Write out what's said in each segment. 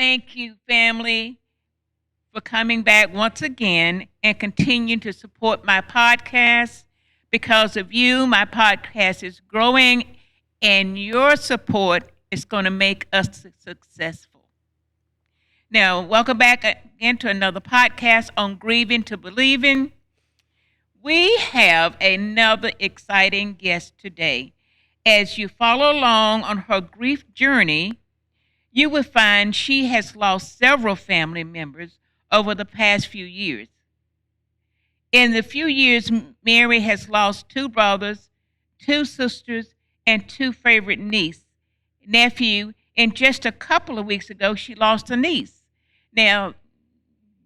thank you, family, for coming back once again and continuing to support my podcast. Because of you, my podcast is growing, and your support is going to make us successful. Now, welcome back again to another podcast on Grieving to Believing. We have another exciting guest today. As you follow along on her grief journey, you will find she has lost several family members over the past few years. In the few years, Mary has lost two brothers, two sisters, and two favorite nephew, and just a couple of weeks ago, she lost a niece. Now,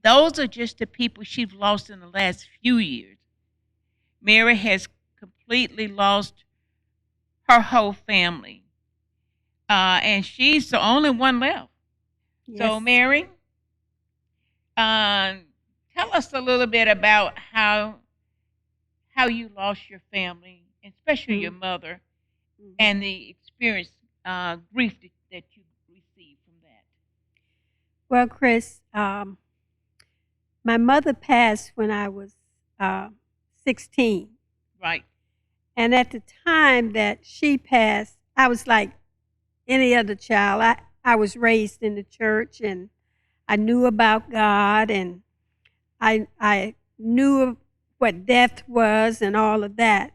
those are just the people she's lost in the last few years. Mary has completely lost her whole family, and she's the only one left. Yes. So, Mary, tell us a little bit about how you lost your family, especially your mother, and the experience, grief that you received from that. Well, Chris, my mother passed when I was 16. Right. And at the time that she passed, I was like any other child. I was raised in the church, and I knew about God, and I knew what death was and all of that.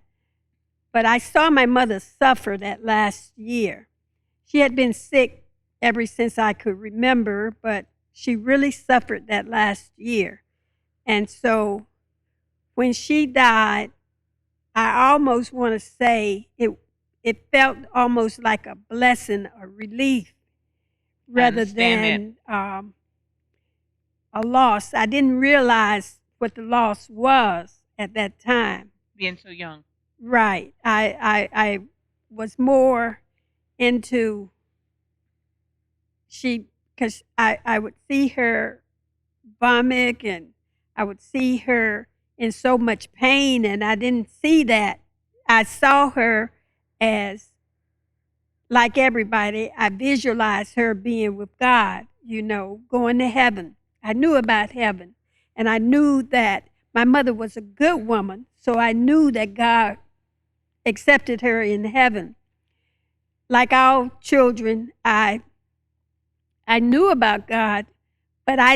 But I saw my mother suffer that last year. She had been sick ever since I could remember, but she really suffered that last year. And so when she died, I almost want to say it felt almost like a blessing, a relief, rather than a loss. I didn't realize what the loss was at that time. Being so young. Right. I was more into because I would see her vomit, and I would see her in so much pain, and I didn't see that. I saw her as, like everybody, I visualized her being with God, going to heaven. I knew about heaven, and I knew that my mother was a good woman, so I knew that God accepted her in heaven. Like all children, I knew about God, but I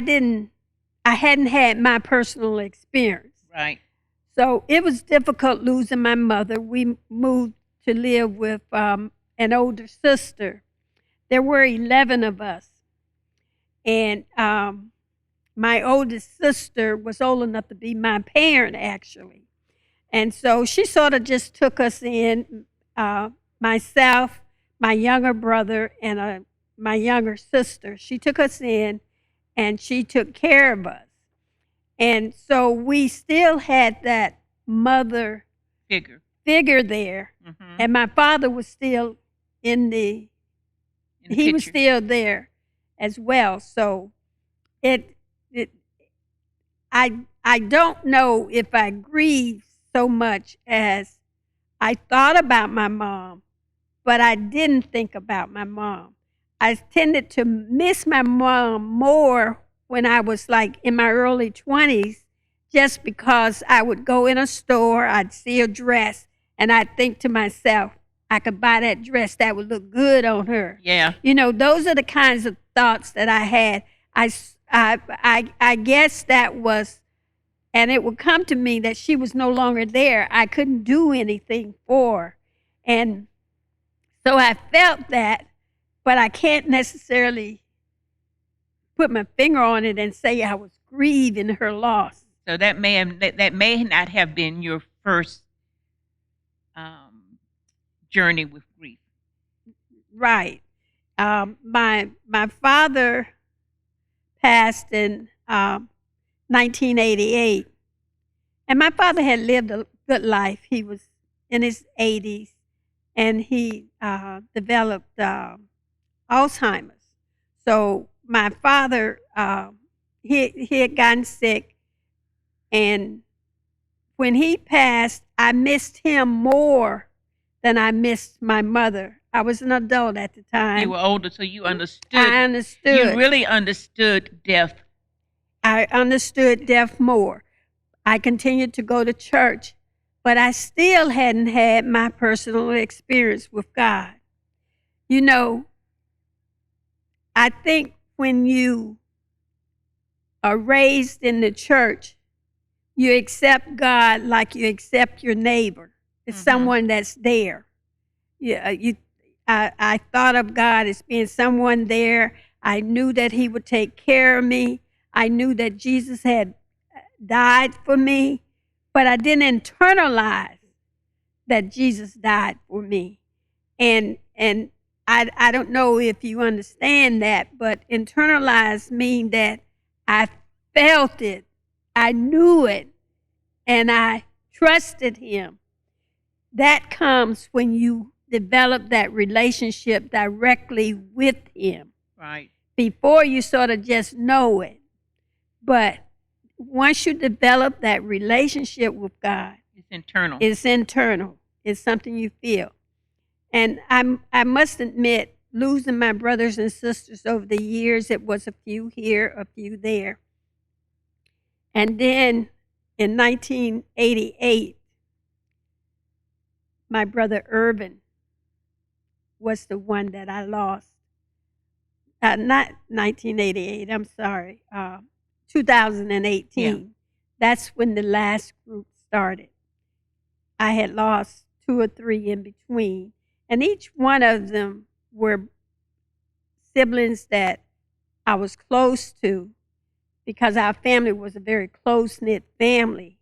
hadn't had my personal experience. Right. So it was difficult losing my mother. We moved to live with an older sister. There were 11 of us. And my oldest sister was old enough to be my parent, actually. And so she sort of just took us in, myself, my younger brother, and my younger sister. She took us in, and she took care of us. And so we still had that mother figure there. Mm-hmm. And my father was still he picture. Was still there as well. So I don't know if I grieved so much as I thought about my mom, but I didn't think about my mom. I tended to miss my mom more when I was like in my early 20s, just because I would go in a store, I'd see a dress, and I'd think to myself, I could buy that dress, that would look good on her. Yeah. Those are the kinds of thoughts that I had. I guess that was, and it would come to me that she was no longer there. I couldn't do anything for her. And so I felt that, but I can't necessarily put my finger on it and say I was grieving her loss. So that may not have been your first journey with grief. Right. My father passed in 1988, and my father had lived a good life. He was in his 80s, and he developed Alzheimer's. So my father, he had gotten sick, and when he passed, I missed him more than I missed my mother. I was an adult at the time. You were older, so you understood. I understood. You really understood death. I understood death more. I continued to go to church, but I still hadn't had my personal experience with God. You know, I think when you are raised in the church, you accept God like you accept your neighbor. It's someone that's there. Yeah, I thought of God as being someone there. I knew that He would take care of me. I knew that Jesus had died for me, but I didn't internalize that Jesus died for me. And I don't know if you understand that, but internalize mean that I felt it, I knew it, and I trusted Him. That comes when you develop that relationship directly with Him. Right. Before you sort of just know it. But once you develop that relationship with God, it's internal. It's internal. It's something you feel. And I must admit, losing my brothers and sisters over the years, it was a few here, a few there. And then in 1988, my brother Irvin was the one that I lost. Not 1988, I'm sorry, 2018. Yeah. That's when the last group started. I had lost 2 or 3 in between. And each one of them were siblings that I was close to because our family was a very close-knit family.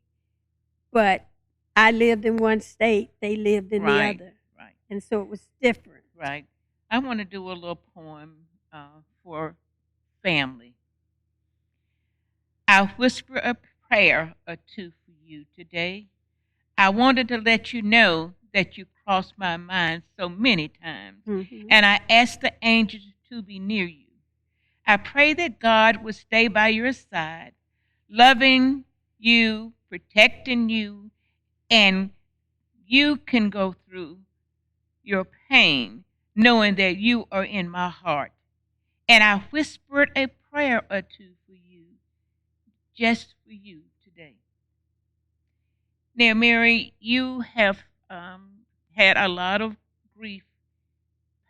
But I lived in one state, they lived in the other. Right. And so it was different. Right. I want to do a little poem for family. I'll whisper a prayer or two for you today. I wanted to let you know that you crossed my mind so many times, and I asked the angels to be near you. I pray that God will stay by your side, loving you, protecting you, and you can go through your pain knowing that you are in my heart. And I whispered a prayer or two for you, just for you today. Now, Mary, you have had a lot of grief,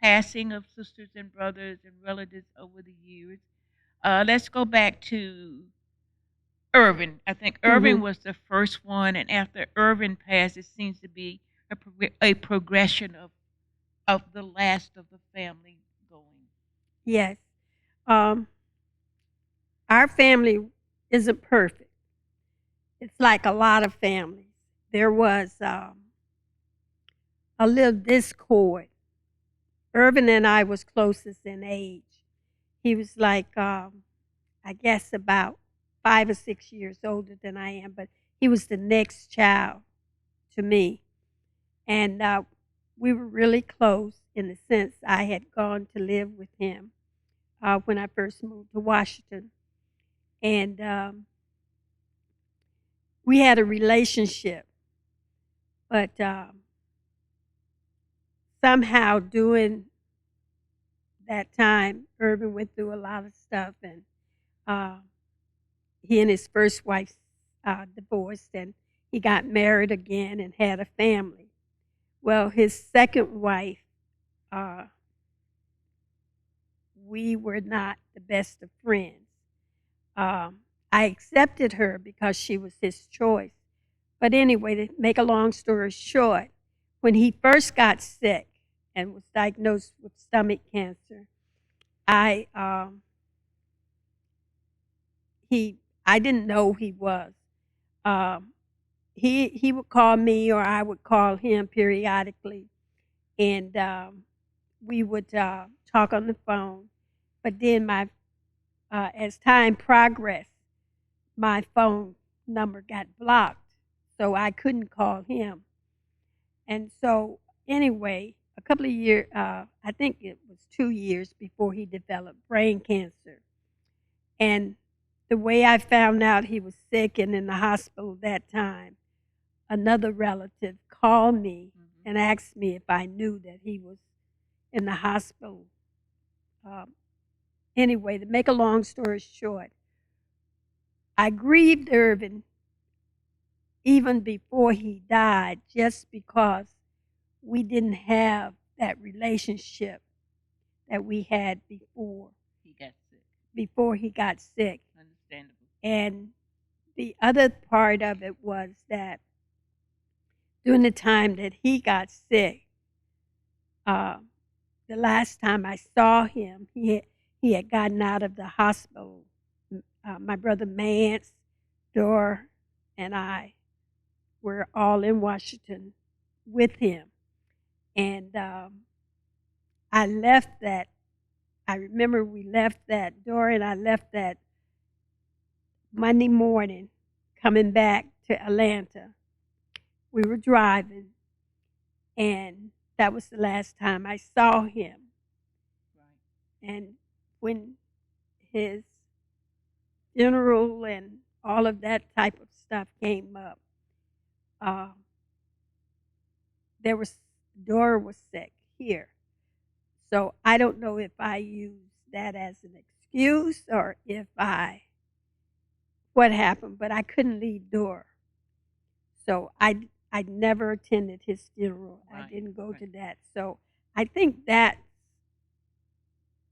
passing of sisters and brothers and relatives over the years. Let's go back to Irvin. I think Irvin was the first one, and after Irvin passed, it seems to be a progression of the last of the family going. Yes. Our family isn't perfect. It's like a lot of families. There was a little discord. Irvin and I was closest in age. He was like, I guess about 5 or 6 years older than I am, but he was the next child to me. And we were really close in the sense I had gone to live with him when I first moved to Washington. And we had a relationship, but somehow during that time, Irvin went through a lot of stuff, and he and his first wife divorced, and he got married again and had a family. Well, his second wife, we were not the best of friends. I accepted her because she was his choice. But anyway, to make a long story short, when he first got sick and was diagnosed with stomach cancer, I didn't know he was. He would call me or I would call him periodically, and we would talk on the phone. But then as time progressed, my phone number got blocked, so I couldn't call him. And so anyway, a couple of years, I think it was 2 years before he developed brain cancer. And the way I found out he was sick and in the hospital that time, another relative called me and asked me if I knew that he was in the hospital. Um, anyway, to make a long story short, I grieved Irvin even before he died just because we didn't have that relationship that we had before He got sick. before he got sick. Understandable. And the other part of it was that during the time that he got sick, the last time I saw him, he had gotten out of the hospital. My brother Mance, Dora, and I were all in Washington with him. And I left that. I remember we left that. Dora and I left that Monday morning coming back to Atlanta. We were driving, and that was the last time I saw him. Right. And when his funeral and all of that type of stuff came up, Dora was sick here. So I don't know if I used that as an excuse or what happened, but I couldn't leave Dora. So I never attended his funeral. Right. I didn't go to that. So I think that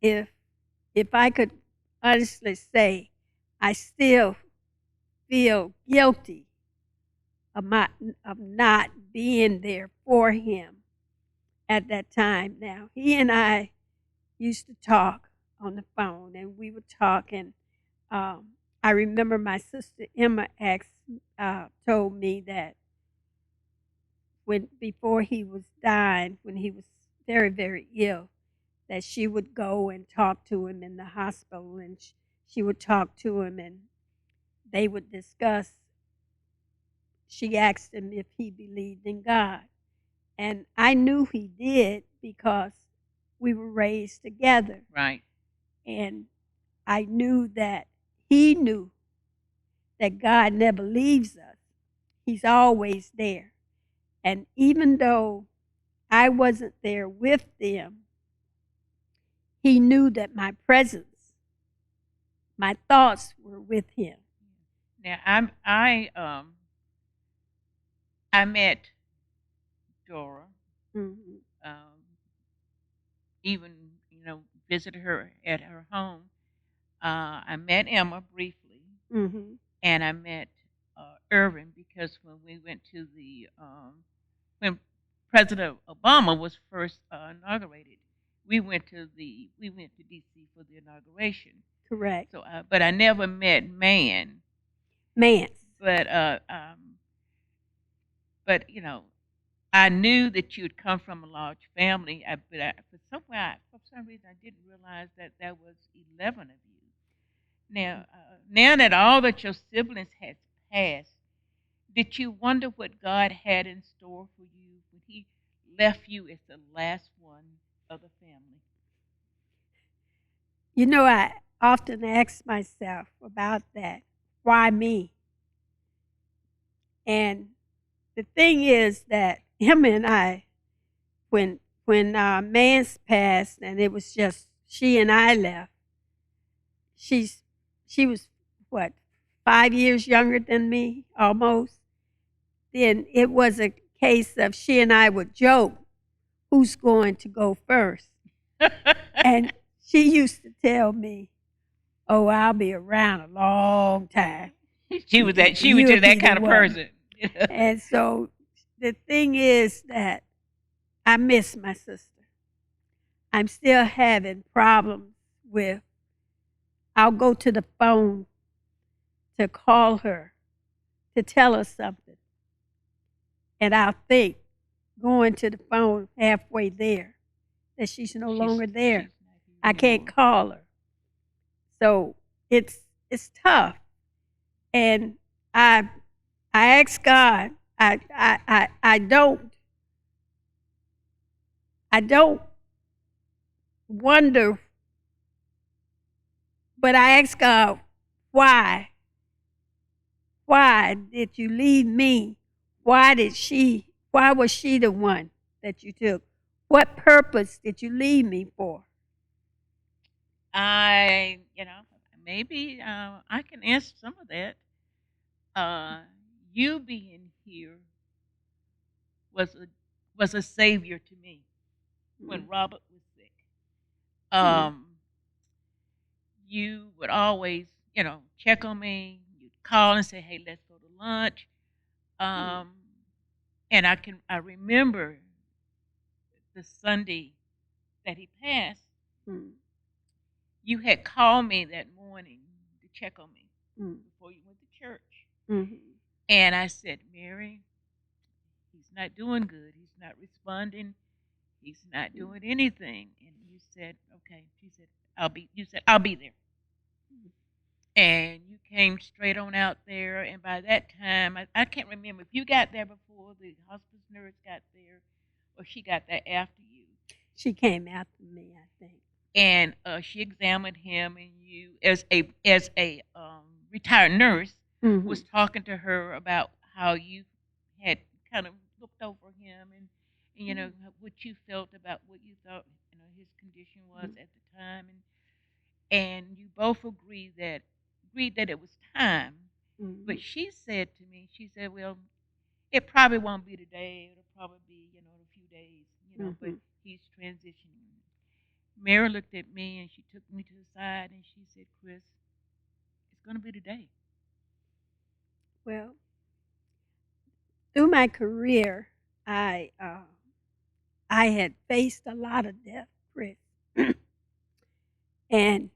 if I could honestly say, I still feel guilty of not being there for him at that time. Now, he and I used to talk on the phone, and we would talk, and I remember my sister Emma told me that before he was dying, when he was very, very ill, that she would go and talk to him in the hospital, and she would talk to him, and they would discuss. She asked him if he believed in God, and I knew he did because we were raised together. Right. And I knew that he knew that God never leaves us. He's always there. And even though I wasn't there with them, he knew that my presence, my thoughts were with him. Now I met Dora. Mm-hmm. Even visited her at her home. I met Emma briefly, mm-hmm. and I met Irvin because when we went to when President Obama was first inaugurated, we went to D.C. for the inauguration. Correct. So, but I never met Mance. But I knew that you'd come from a large family, for some reason, I didn't realize that there was 11 of you. Now that all that your siblings had passed, did you wonder what God had in store for you when He left you as the last one of the family? I often ask myself about that. Why me? And the thing is that him and I, when Mance passed and it was just she and I left, she was, 5 years younger than me, almost. Then it was a case of she and I would joke, who's going to go first? And she used to tell me, oh, I'll be around a long time. She was just that kind of person. And so the thing is that I miss my sister. I'm still having problems with, I'll go to the phone to call her to tell her something. And I'll think, going to the phone halfway there, that she's no longer there. I can't call her. So it's tough. And I ask God, I don't wonder, but I ask God, why? Why did you leave me? Why was she the one that you took? What purpose did you leave me for? I, maybe I can answer some of that. Uh, you being here was a was a savior to me when Mm. Robert was sick. Mm. Um, you would always, check on me. You'd call and say, "Hey, let's go to lunch." Mm. Um, and I remember the Sunday that he passed. Mm. You had called me that morning to check on me Mm. before you went to church, Mm. and I said, "Mary, he's not doing good. He's not responding. He's not doing anything." And you said, "Okay." She said, "I'll be." You said, "I'll be there." And you came straight on out there. And by that time, I can't remember if you got there before the hospice nurse got there, or she got there after you. She came after me, I think. And she examined him, and you, as a retired nurse, was Mm-hmm. talking to her about how you had kind of looked over him, and what you felt about what you thought his condition was at the time, and you both agreed that it was time. Mm-hmm. But she said to me, she said, "Well, it probably won't be today. It'll probably be in a few days, but Mm-hmm. he's transitioning." Mary looked at me and she took me to the side and she said, "Chris, it's going to be today." Well, through my career, I uh, I had faced a lot of death, Chris, and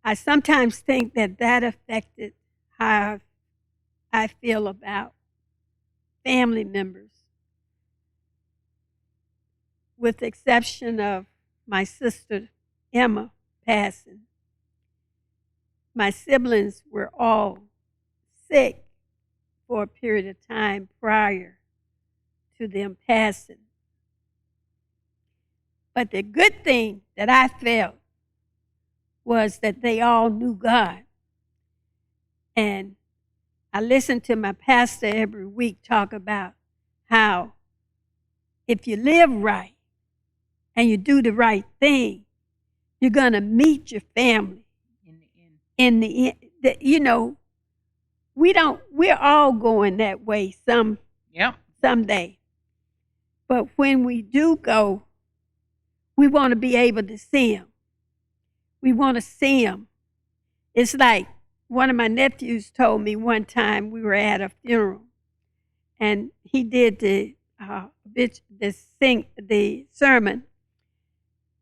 I sometimes think that that affected how I feel about family members, with the exception of my sister Emma passing. My siblings were all sick for a period of time prior to them passing. But the good thing that I felt was that they all knew God. And I listened to my pastor every week talk about how if you live right and you do the right thing, you're going to meet your family In the end. in the end. We're all going that way Yep. someday. But when we do go, we want to be able to see them. We want to see them. It's like one of my nephews told me one time we were at a funeral, and he did the sermon,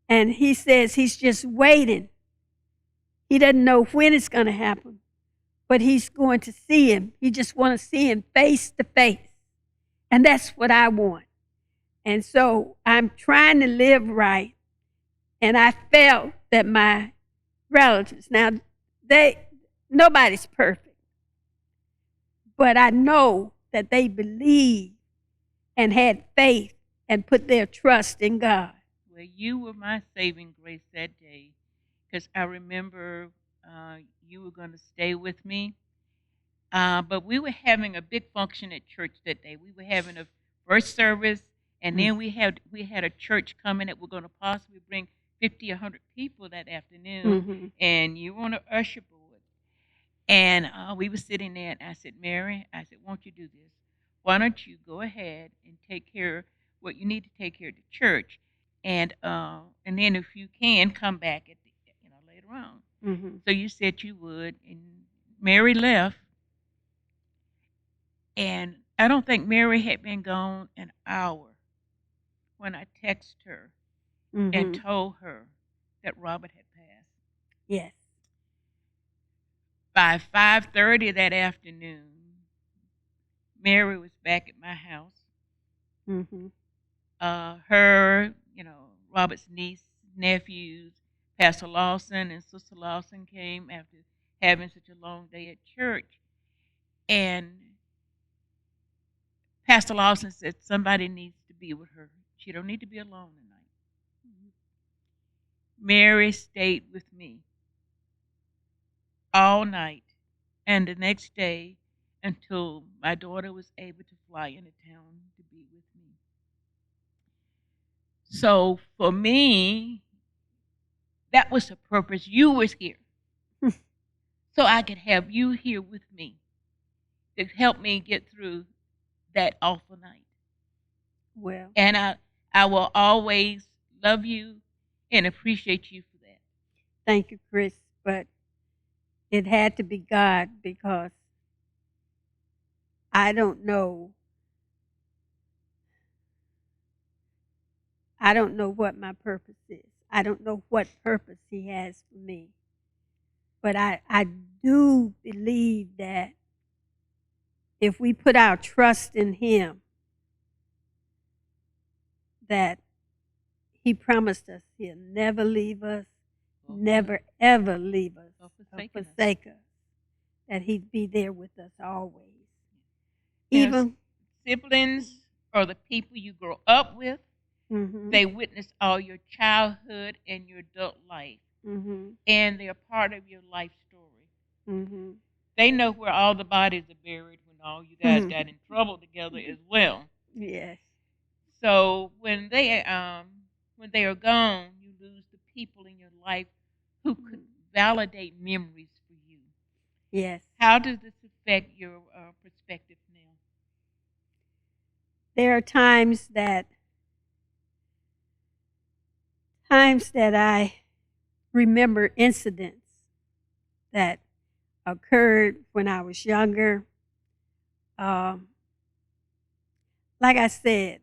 and he says he's just waiting. He doesn't know when it's going to happen, but he's going to see him. He just want to see him face to face, and that's what I want. And so I'm trying to live right, and I felt that my relatives, now they nobody's perfect, but I know that they believed and had faith and put their trust in God. Well, you were my saving grace that day because I remember you were going to stay with me. But we were having a big function at church that day. We were having a first service, and then we had a church coming that we're going to possibly bring 50 or 100 people that afternoon, Mm-hmm. and you were on the usher board. And we were sitting there, and I said, "Mary," I said, "won't you do this? Why don't you go ahead and take care of what you need to take care of the church, and then if you can come back at the later on." Mm-hmm. So you said you would, and Mary left, and I don't think Mary had been gone an hour when I texted her and Mm-hmm. told her that Robert had passed. Yes. By 5:30 that afternoon, Mary was back at my house. Mm-hmm. Her, Robert's niece, nephews, Pastor Lawson and Sister Lawson came after having such a long day at church. And Pastor Lawson said somebody needs to be with her. She don't need to be alone tonight. Mary stayed with me all night and the next day until my daughter was able to fly into town to be with me. So for me, that was the purpose. You was here. So I could have you here with me to help me get through that awful night. Well, And I will always love you and appreciate you for that. thank you, Chris, but it had to be God because I don't know. I don't know what my purpose is. I don't know what purpose He has for me. But I do believe that if we put our trust in Him, that He promised us He'll never leave us, never ever leave us or forsake us, that He'd be there with us always. Even siblings or the people you grow up with, they witness all your childhood and your adult life, and they're part of your life story. They know where all the bodies are buried when all you guys got in trouble together as well. Yes. So when they are gone, you lose the people in your life who could validate memories for you. Yes. How does this affect your perspective now? There are times that I remember incidents that occurred when I was younger. Like I said,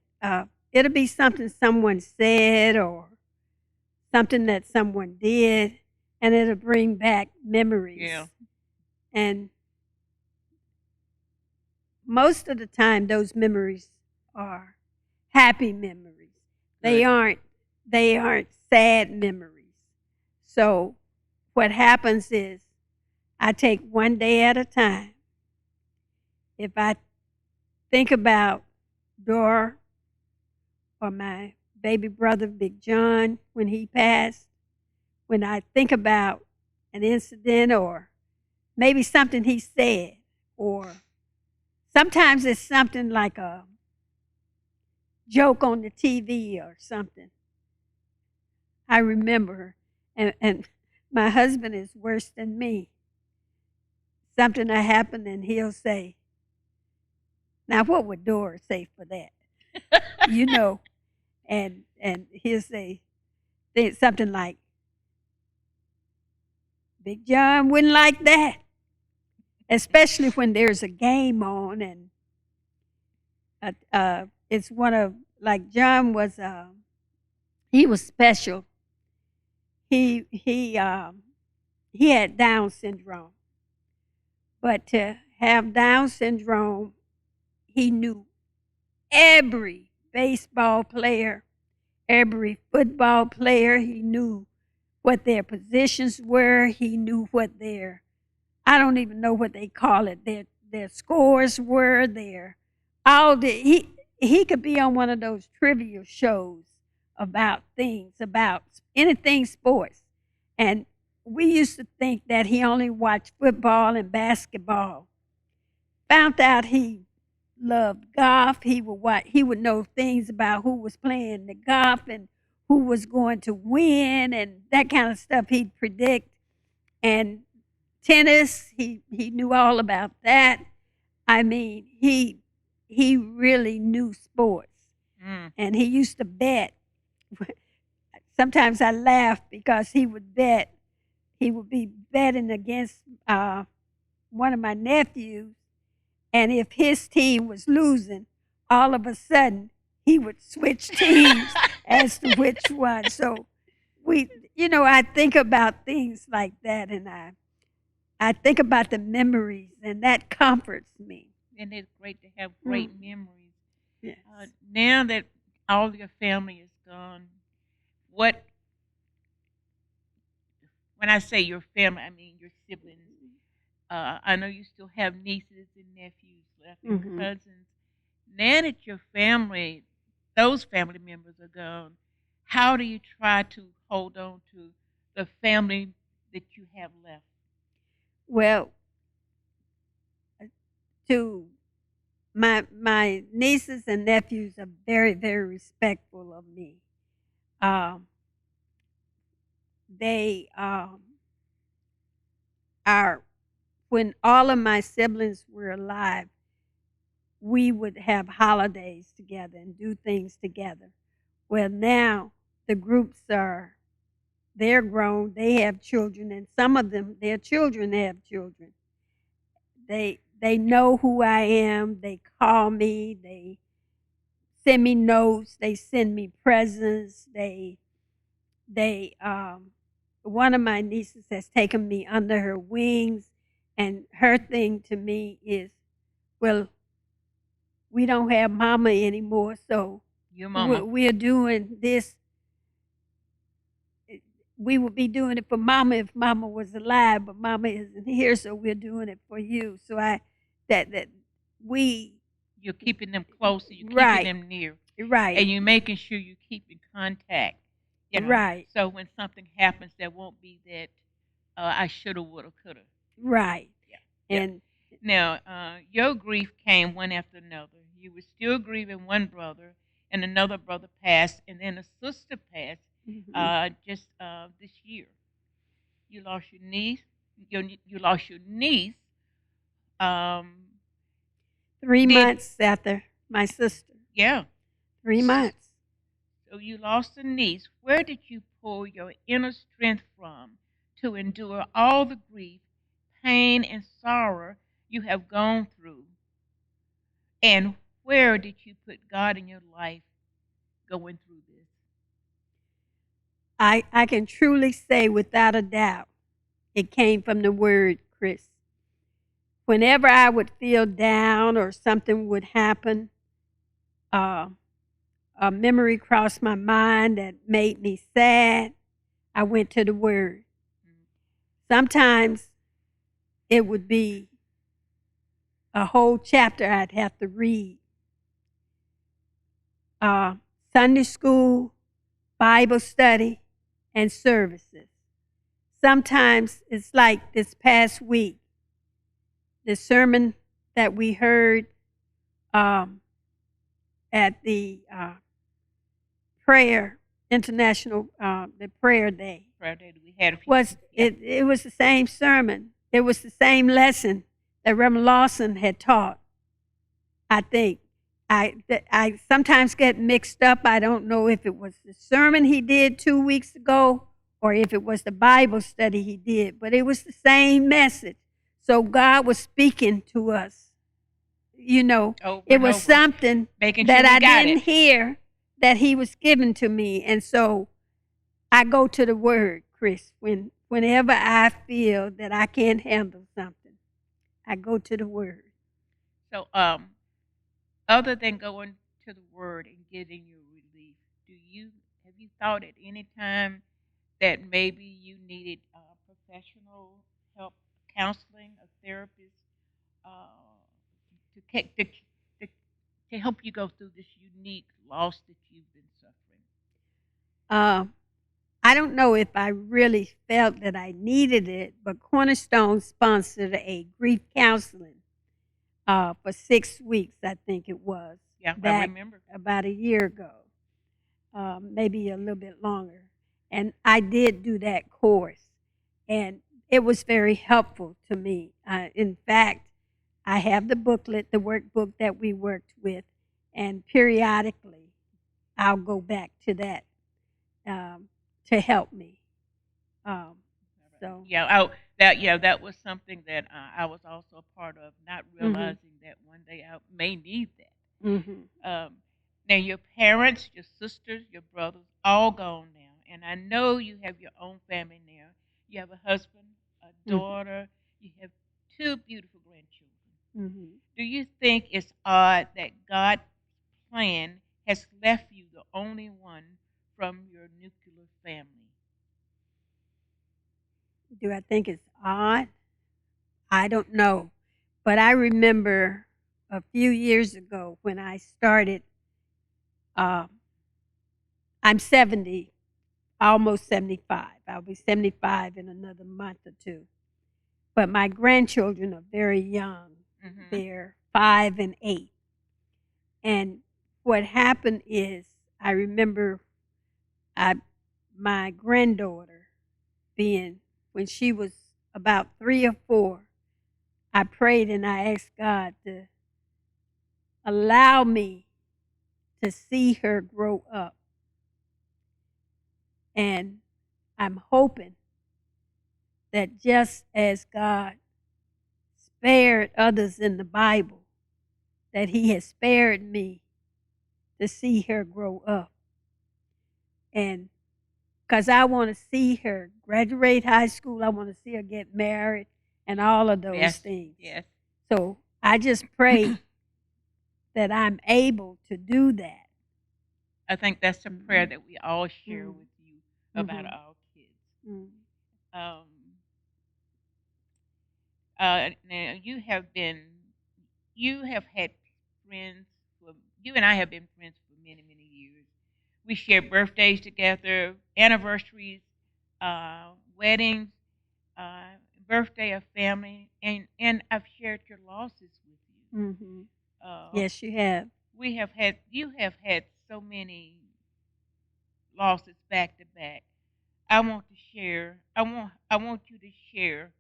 it'll be something someone said or something that someone did, and it'll bring back memories. Yeah. And most of the time, those memories are happy memories. They aren't sad memories. So what happens is I take one day at a time. If I think about Dora or my baby brother, Big John, when he passed, when I think about an incident or maybe something he said, or sometimes it's something like a joke on the TV or something, I remember. And my husband is worse than me. Something that happened and he'll say, now what would Dora say for that? You know, and he'll say something like, Big John wouldn't like that, especially when there's a game on and it's one of, like John was, he was special. He had Down syndrome, but to have Down syndrome, he knew every baseball player, every football player. He knew what their positions were. He knew what their, I don't even know what they call it, their scores were, he could be on one of those trivia shows about things, about anything sports. And we used to think that he only watched football and basketball. Found out he loved golf. He would know things about who was playing the golf and who was going to win and that kind of stuff he'd predict. And tennis, he knew all about that. I mean, he really knew sports. And he used to bet. Sometimes I laugh because he would bet. He would be betting against one of my nephews, and if his team was losing, all of a sudden he would switch teams as to which one. So I think about things like that, and I think about the memories, and that comforts me. And it's great to have great memories. Yes. Now that all your family is gone, when I say your family, I mean your siblings. I know you still have nieces and nephews left and cousins. Now that your family, those family members are gone, how do you try to hold on to the family that you have left? Well, to my nieces and nephews are very, very respectful of me. Um, they are, when all of my siblings were alive, we would have holidays together and do things together. Well, now the groups are, they're grown, they have children, and some of them, their children have children. They know who I am. They call me. They send me notes. They send me presents. They one of my nieces has taken me under her wings, and her thing to me is, well, we don't have mama anymore, so Your mama. we're doing this. We would be doing it for mama if mama was alive, but mama isn't here, so we're doing it for you. So that we You're keeping them closer. You're keeping right, them near, right, and you're making sure you keep in contact. You know, right, so when something happens, there won't be that I shoulda, woulda, coulda. right. Yeah. Yeah. And Now, your grief came one after another. You were still grieving one brother, and another brother passed, and then a sister passed just this year. You lost your niece. You lost your niece. Um, 3 months after my sister, yeah. 3 months. So you lost a niece. Where did you pull your inner strength from to endure all the grief, pain, and sorrow you have gone through? And where did you put God in your life going through this? I can truly say without a doubt it came from the word, Chris. Whenever I would feel down or something would happen, uh, a memory crossed my mind that made me sad, I went to the word. Sometimes it would be a whole chapter I'd have to read. Uh, Sunday school, Bible study, and services. Sometimes it's like this past week, the sermon that we heard at the prayer international the prayer day Prayer day we had a few was it was the same sermon. It was the same lesson that Reverend Lawson had taught. I think I sometimes get mixed up. I don't know if it was the sermon he did 2 weeks ago or if it was the Bible study he did, but it was the same message. So God was speaking to us. You know, over it and was over, something making that sure we I got didn't it. hear that he was giving to me. And so I go to the word, Chris, whenever I feel that I can't handle something, I go to the word. So, other than going to the Word and getting your relief, have you thought at any time that maybe you needed professional help, counseling, a therapist, to, to help you go through this unique loss that you've been suffering? Uh, I don't know if I really felt that I needed it, but Cornerstone sponsored a grief counseling for 6 weeks, I think it was, Yeah, I back remember. about a year ago, maybe a little bit longer. And I did do that course, and it was very helpful to me. In fact, I have the booklet, the workbook that we worked with, and periodically I'll go back to that to help me. Um, so, That was something that I was also a part of, not realizing that one day I may need that. Now, your parents, your sisters, your brothers, all gone now, and I know you have your own family now. You have a husband, a daughter, you have two beautiful grandchildren. Do you think it's odd that God's plan has left you the only one from your nuclear family? do I think it's odd? I don't know. But I remember a few years ago when I started, uh, I'm 70, almost 75. I'll be 75 in another month or two. But my grandchildren are very young. They're 5 and 8. And what happened is, I remember I my granddaughter being when she was about 3 or 4, I prayed and I asked God to allow me to see her grow up. And I'm hoping that just as God spared others in the Bible, that He has spared me to see her grow up. And because I want to see her graduate high school, I want to see her get married and all of those Yes. things. Yes. So I just pray that I'm able to do that. I think that's a prayer that we all share Mhm. with you about our kids. Mm. Um, now you have had friends for, you and I have been friends for many, many years. We share birthdays together, anniversaries, weddings, uh, birthday of family, and I've shared your losses with you. Mm-hmm. Uh, Yes, you have. you have had so many losses back to back. I want you to share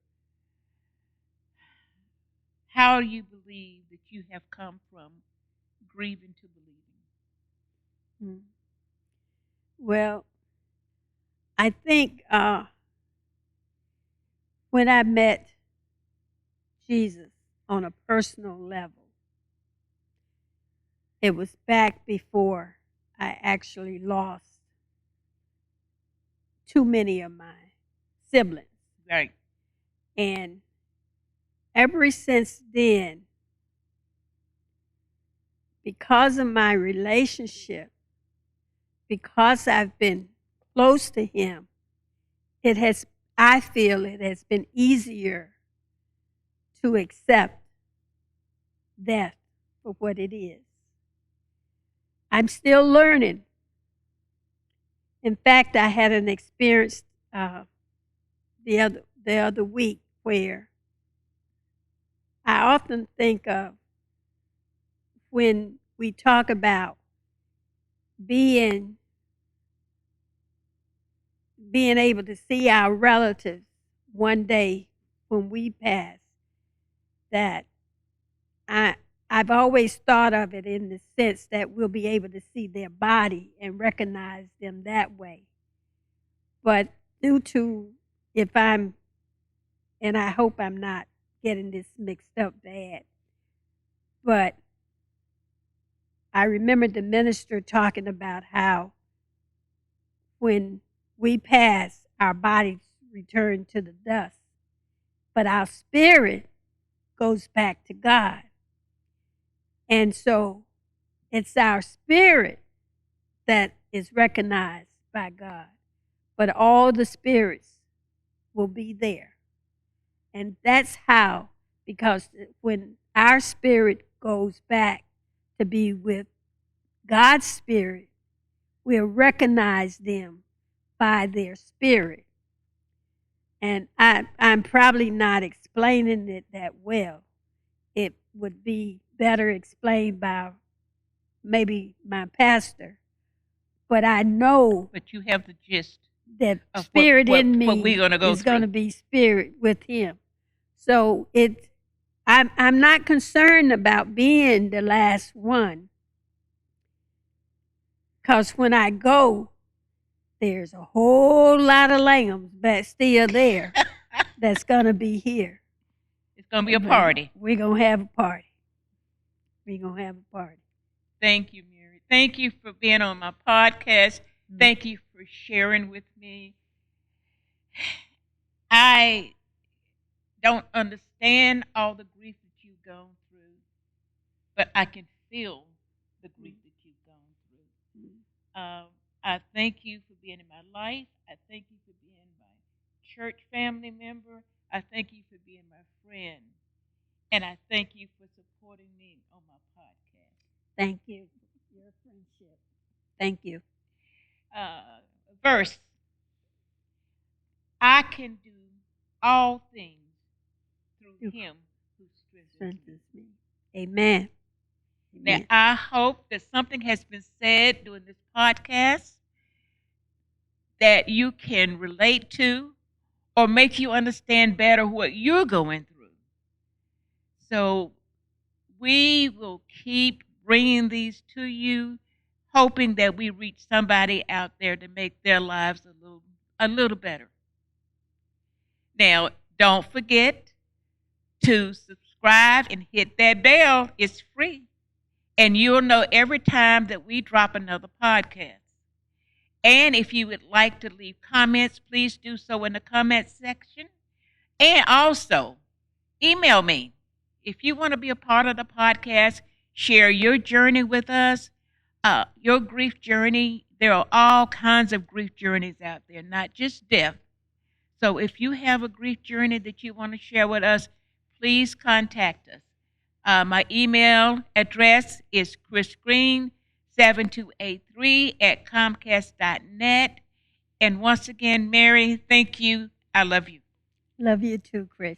how you believe that you have come from grieving to believing. Mm. Well, I think when I met Jesus on a personal level, it was back before I actually lost too many of my siblings. Right. And ever since then, because of my relationship, because I've been close to Him, I feel it has been easier to accept death for what it is. I'm still learning. In fact, I had an experience the other week where I often think of when we talk about being being able to see our relatives one day when we pass, that I I've always thought of it in the sense that we'll be able to see their body and recognize them that way. But due to, if I'm, and I hope I'm not getting this mixed up bad, but I remember the minister talking about how when we pass, our bodies return to the dust, but our spirit goes back to God. And so it's our spirit that is recognized by God, but all the spirits will be there. And that's how, because when our spirit goes back to be with God's spirit, we'll recognize them by their spirit. And I'm probably not explaining it that well. It would be better explained by maybe my pastor. But I know But you have the gist that of spirit in what me we're going to go is going to through. be spirit with Him. So I'm not concerned about being the last one, because when I go, there's a whole lot of lambs but still there that's going to be here. It's going to be a party. We're going to have a party. We're going to have a party. Thank you, Mary. Thank you for being on my podcast. Thank you for sharing with me. I don't understand all the grief that you've gone through, but I can feel the grief that you've gone through. I thank you for being in my life. I thank you for being my church family member. I thank you for being my friend. And I thank you for supporting me on my podcast. Thank you for your friendship. Thank you. Verse, I can do all things through Him who strengthens me. Amen. Now, I hope that something has been said during this podcast that you can relate to or make you understand better what you're going through. So we will keep bringing these to you, hoping that we reach somebody out there to make their lives a little better. Now, don't forget to subscribe and hit that bell. It's free. And you'll know every time that we drop another podcast. And if you would like to leave comments, please do so in the comments section. And also, email me. If you want to be a part of the podcast, share your journey with us, your grief journey. There are all kinds of grief journeys out there, not just death. So if you have a grief journey that you want to share with us, please contact us. My email address is chrisgreen7283@comcast.net. And once again, Mary, thank you. I love you. Love you too, Chris.